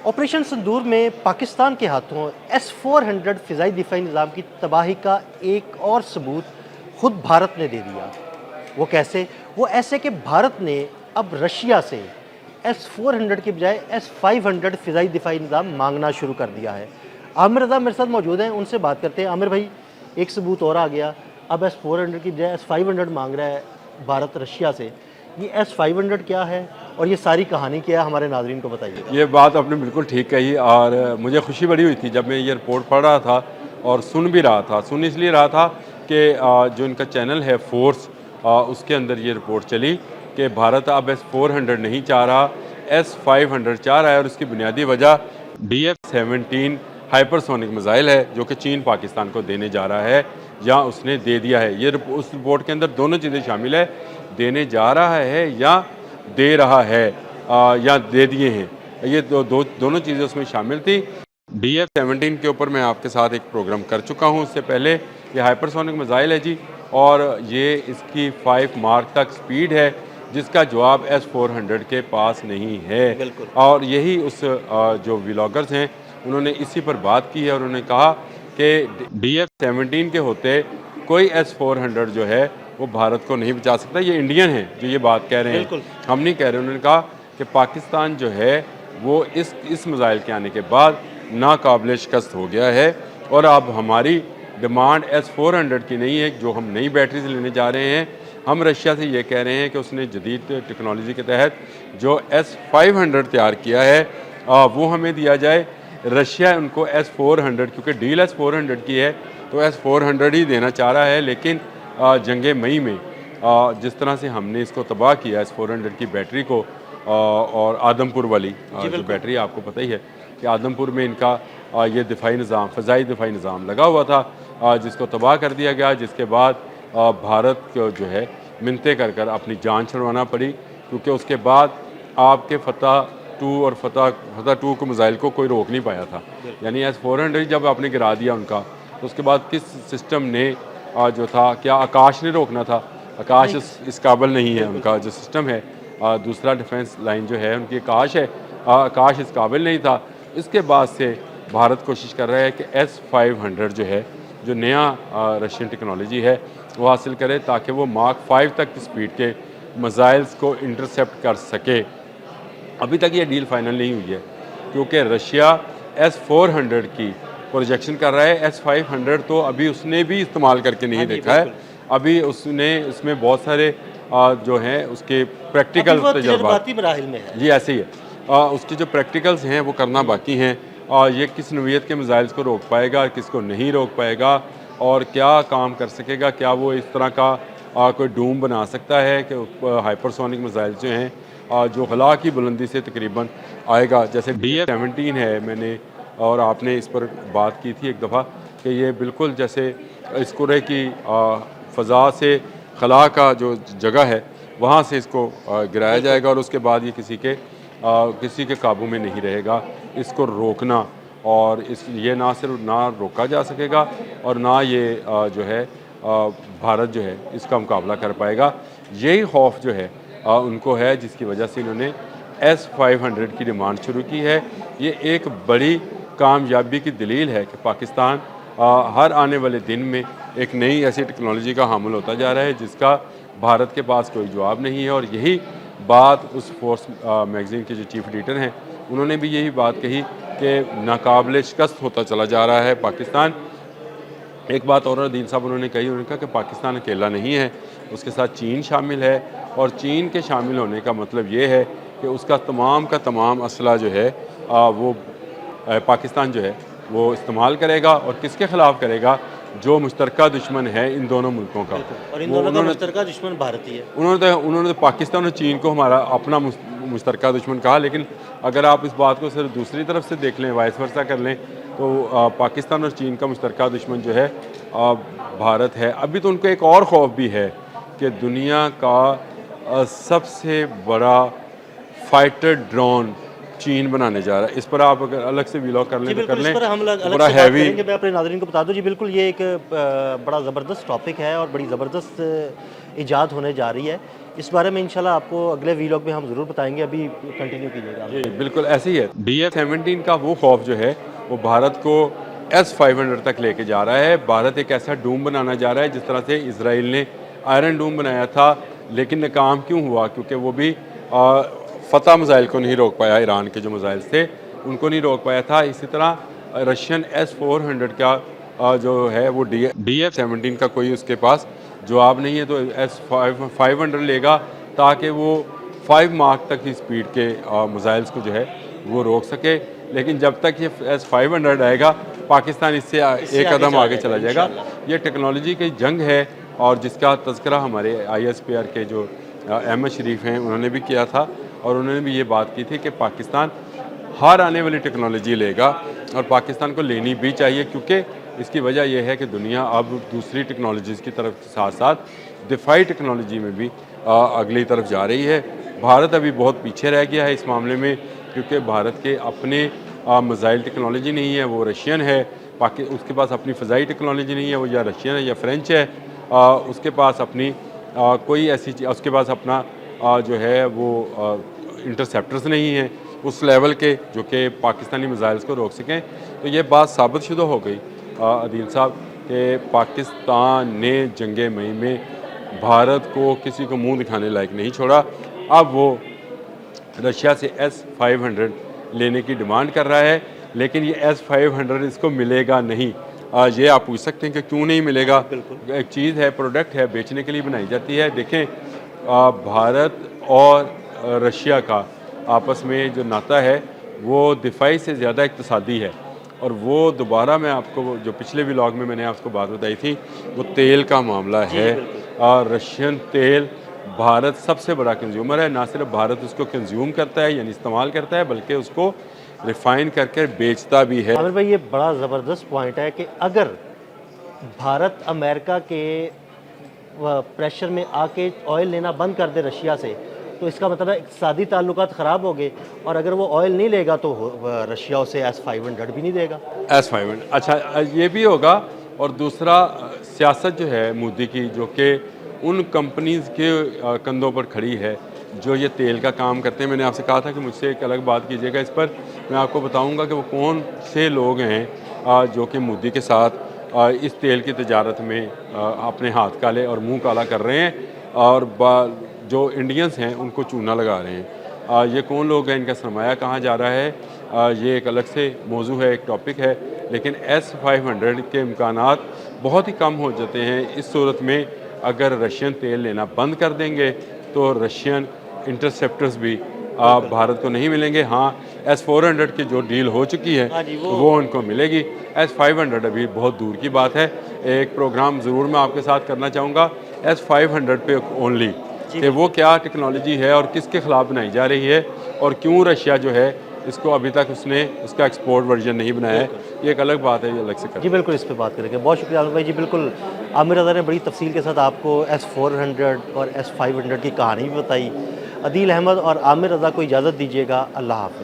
Operation सिंदूर में पाकिस्तान के हाथों S-400 फ़िज़ाई दिफ़ाई निज़ाम की तबाही का एक और सबूत खुद भारत ने दे दिया। वो कैसे? वो ऐसे कि भारत ने अब रशिया से S-400 के बजाय S-500 फ़िज़ाई दिफ़ाई निज़ाम मांगना शुरू कर दिया है। आमिर रज़ा मेरे साथ मौजूद हैं, उनसे बात करते हैं। आमिर भाई, एक सबूत और आ गया, अब S-400 की बजाय S-500 मांग रहा है भारत रशिया से। ये S-500 क्या है और ये सारी कहानी क्या है, हमारे नाज़रीन को बताइए। ये बात आपने बिल्कुल ठीक कही और मुझे खुशी बड़ी हुई थी जब मैं ये रिपोर्ट पढ़ रहा था और सुन भी रहा था। सुन इसलिए रहा था कि जो इनका चैनल है फोर्स, उसके अंदर ये रिपोर्ट चली कि भारत अब S-400 नहीं चाह रहा, S-500 चाह रहा है और उसकी बुनियादी वजह DF-17 हाइपरसोनिक मिसाइल है जो कि चीन पाकिस्तान को देने जा रहा है या उसने दे दिया है। ये उस रिपोर्ट के अंदर दोनों चीज़ें शामिल है, देने जा रहा है या दे रहा है, या दे दिए हैं। ये दोनों चीज़ें उसमें शामिल थी। DF-17 के ऊपर मैं आपके साथ एक प्रोग्राम कर चुका हूँ उससे पहले। ये हाइपरसोनिक मिसाइल है जी, और ये इसकी 5 मार्क तक स्पीड है जिसका जवाब S-400 के पास नहीं है। और यही उस जो व्लॉगर्स हैं उन्होंने इसी पर बात की है और उन्होंने कहा कि DF-17 के होते कोई S-400 जो है वो भारत को नहीं बचा सकता। ये इंडियन है जो ये बात कह रहे हैं, हम नहीं कह रहे। उन्होंने कहा कि पाकिस्तान जो है वो इस मिसाइल के आने के बाद नाकाबिल शिकस्त हो गया है और अब हमारी डिमांड S-400 की नहीं है जो हम नई बैटरीज लेने जा रहे हैं। हम रशिया से ये कह रहे हैं कि उसने जदीद टेक्नोलॉजी के तहत जो S-500 तैयार किया है वो हमें दिया जाए। रशिया उनको S-400, क्योंकि डील S-400 की है तो S-400 ही देना चाह रहा है। लेकिन जंग मई में जिस तरह से हमने इसको तबाह किया S-400 की बैटरी को, और आदमपुर वाली जो बैटरी आपको पता ही है कि आदमपुर में इनका ये दिफाई निज़ाम, फ़िज़ाई दिफाई निज़ाम लगा हुआ था, जिसको तबाह कर दिया गया। जिसके बाद भारत को जो है मिन्नतें कर कर अपनी जान छुड़वाना पड़ी, क्योंकि उसके बाद आपके फतह 2 और फतह 2 को मिसाइल को कोई रोक नहीं पाया था। यानी S-400 जब आपने गिरा दिया उनका, तो उसके बाद किस सिस्टम ने जो था, क्या आकाश ने रोकना था? आकाश इस काबिल नहीं है, उनका जो सिस्टम है दूसरा डिफेंस लाइन जो है उनकी आकाश है, आकाश इस काबिल नहीं था। इसके बाद से भारत कोशिश कर रहा है कि S-500 जो है, जो नया रशियन टेक्नोलॉजी है वो हासिल करे ताकि वो मार्क 5 तक की स्पीड के मिसाइल्स को इंटरसेप्ट कर सके। अभी तक ये डील फाइनल नहीं हुई है क्योंकि रशिया S-400 की प्रोजेक्शन कर रहा है। S-500 तो अभी उसने भी इस्तेमाल करके नहीं देखा है। अभी उसने इसमें बहुत सारे जो हैं उसके प्रैक्टिकल तजुर्बाती मराहिल में है। जी ऐसे ही है। उसके जो प्रैक्टिकल्स हैं वो करना बाकी हैं। ये किस नौइयत के मिसाइल्स को रोक पाएगा, किसको नहीं रोक पाएगा और क्या काम कर सकेगा, क्या वो इस तरह का कोई डूम बना सकता है कि हाइपरसोनिक मिसाइल जो हैं जो खला की बुलंदी से तकरीबन आएगा, जैसे DF-17 है। मैंने और आपने इस पर बात की थी एक दफ़ा कि ये बिल्कुल जैसे इस कुरे की फ़ज़ा से खला का जो जगह है वहाँ से इसको गिराया जाएगा और उसके बाद ये किसी के काबू में नहीं रहेगा। इसको रोकना और ये ना सिर्फ ना रोका जा सकेगा और ना ये जो है भारत जो है इसका मुकाबला कर पाएगा। यही खौफ जो है उनको है, जिसकी वजह से इन्होंने S-500 की डिमांड शुरू की है। ये एक बड़ी कामयाबी की दलील है कि पाकिस्तान हर आने वाले दिन में एक नई ऐसी टेक्नोलॉजी का हामिल होता जा रहा है जिसका भारत के पास कोई जवाब नहीं है। और यही बात उस फोर्स मैगज़ीन के जो चीफ एडिटर हैं उन्होंने भी यही बात कही कि नाकाबिल शिकस्त होता चला जा रहा है पाकिस्तान। एक बात और दीन साहब उन्होंने कहा कि पाकिस्तान अकेला नहीं है, उसके साथ चीन शामिल है और चीन के शामिल होने का मतलब ये है कि उसका तमाम का तमाम असला जो है वो पाकिस्तान जो है वो इस्तेमाल करेगा। और किसके ख़िलाफ़ करेगा? जो मुश्तरका दुश्मन है इन दोनों मुल्कों का, और इन दोनों का मुश्तरका दुश्मन भारत ही है। उन्होंने तो पाकिस्तान और चीन को हमारा अपना मुश्तरका दुश्मन कहा। लेकिन अगर आप इस बात को सिर्फ दूसरी तरफ से देख लें, वाइस वर्सा कर लें, तो पाकिस्तान और चीन का मुश्तरका दुश्मन जो है भारत है। अभी तो उनको एक और खौफ भी है कि दुनिया का सबसे बड़ा फाइटर ड्रोन चीन बनाने जा रहा है। इस पर आप अगर अलग से व्लॉग कर लें तो कर लें, बड़ा हैवी। मैं अपने नाज़रीन को बता दूं जी, बिल्कुल ये एक बड़ा ज़बरदस्त टॉपिक है और बड़ी ज़बरदस्त इजाद होने जा रही है इस बारे में इंशाल्लाह आपको अगले वीलॉग में हम ज़रूर बताएंगे, अभी कंटिन्यू कीजिएगा। जी बिल्कुल ऐसे ही है। DF-17 का वो खौफ जो है वो भारत को S-500 तक लेके जा रहा है। भारत एक ऐसा डूम बनाना जा रहा है जिस तरह से इसराइल ने आयरन डूम बनाया था, लेकिन नाकाम क्यों हुआ? क्योंकि वो भी फ़तह मिसाइल को नहीं रोक पाया, ईरान के जो मिसाइल थे उनको नहीं रोक पाया था। इसी तरह रशियन S-400 का जो है वो DF-17 का कोई उसके पास जवाब नहीं है, तो S-500 लेगा ताकि वो 5 मार्क तक की स्पीड के मिसाइल्स को जो है वो रोक सके। लेकिन जब तक ये S-500 आएगा पाकिस्तान इससे एक कदम आगे चला जाएगा। ये टेक्नोलॉजी की जंग है और जिसका तज़किरा हमारे ISPR के जो अहमद शरीफ हैं उन्होंने भी किया था, और उन्होंने भी ये बात की थी कि पाकिस्तान हर आने वाली टेक्नोलॉजी लेगा और पाकिस्तान को लेनी भी चाहिए, क्योंकि इसकी वजह यह है कि दुनिया अब दूसरी टेक्नोलॉजीज़ की तरफ के साथ साथ दिफाई टेक्नोलॉजी में भी अगली तरफ जा रही है। भारत अभी बहुत पीछे रह गया है इस मामले में, क्योंकि भारत के अपने मिसाइल टेक्नोलॉजी नहीं है, वो रशियन है। उसके पास अपनी फ़ज़ाई टेक्नोलॉजी नहीं है, वो या रशियन है या फ्रेंच है। उसके पास अपनी कोई ऐसी उसके पास अपना जो है वो इंटरसेप्टर्स नहीं हैं उस लेवल के जो कि पाकिस्तानी मिसाइल्स को रोक सकें। तो ये बात साबित शुदा हो गई अदील साहब कि पाकिस्तान ने जंग मई में भारत को किसी को मुंह दिखाने लायक नहीं छोड़ा। अब वो रशिया से S-500 लेने की डिमांड कर रहा है, लेकिन ये S-500 इसको मिलेगा नहीं। ये आप पूछ सकते हैं कि क्यों नहीं मिलेगा? एक चीज़ है, प्रोडक्ट है, बेचने के लिए बनाई जाती है। देखें, भारत और रशिया का आपस में जो नाता है वो दिफाई से ज़्यादा इक़्तिसादी है, और वो दोबारा मैं आपको जो पिछले व्लॉग में मैंने आपको बात बताई थी वो तेल का मामला है। रशियन तेल भारत सबसे बड़ा कंज्यूमर है। ना सिर्फ भारत उसको कंज्यूम करता है यानी इस्तेमाल करता है, बल्कि उसको रिफ़ाइन करके बेचता भी है। आमिर भाई, ये बड़ा ज़बरदस्त पॉइंट है कि अगर भारत अमेरिका के प्रेशर में आके ऑयल लेना बंद कर दे रशिया से, तो इसका मतलब है इक़्तिसादी ताल्लुकात ख़राब हो गए, और अगर वो ऑयल नहीं लेगा तो रशिया उसे S-500 भी नहीं देगा। S-500 अच्छा ये भी होगा। और दूसरा सियासत जो है मोदी की, जो कि उन कंपनीज़ के कंधों पर खड़ी है जो ये तेल का काम करते हैं। मैंने आपसे कहा था कि मुझसे एक अलग बात कीजिएगा इस पर, मैं आपको बताऊंगा कि वो कौन से लोग हैं जो कि मोदी के साथ इस तेल की तजारत में अपने हाथ काले और मुंह काला कर रहे हैं, और जो इंडियंस हैं उनको चूना लगा रहे हैं। ये कौन लोग हैं, इनका सरमाया कहाँ जा रहा है, ये एक अलग से मौजू है, एक टॉपिक है। लेकिन S-500 के इम्कानात बहुत ही कम हो जाते हैं इस सूरत में अगर रशियन तेल लेना बंद कर देंगे तो रशियन इंटरसेप्टर्स भी भारत को नहीं मिलेंगे। हाँ, S-400 की जो डील हो चुकी है वो उनको मिलेगी। S-500 अभी बहुत दूर की बात है। एक प्रोग्राम ज़रूर मैं आपके साथ करना चाहूँगा S-500 पे ओनली, कि वो क्या टेक्नोलॉजी है और किसके ख़िलाफ़ बनाई जा रही है, और क्यों रशिया जो है इसको अभी तक उसने उसका एक्सपोर्ट वर्जन नहीं बनाया है। ये एक अलग बात है, ये अलग से कर। जी बिल्कुल, इस पे बात करेंगे। बहुत शुक्रिया आमिर भाई। जी बिल्कुल, आमिर रज़ा ने बड़ी तफसील के साथ आपको S-400 और S-500 की कहानी भी बताई। अदील अहमद और आमिर रज़ा को इजाज़त दीजिएगा। अल्लाह हाफ़िज़।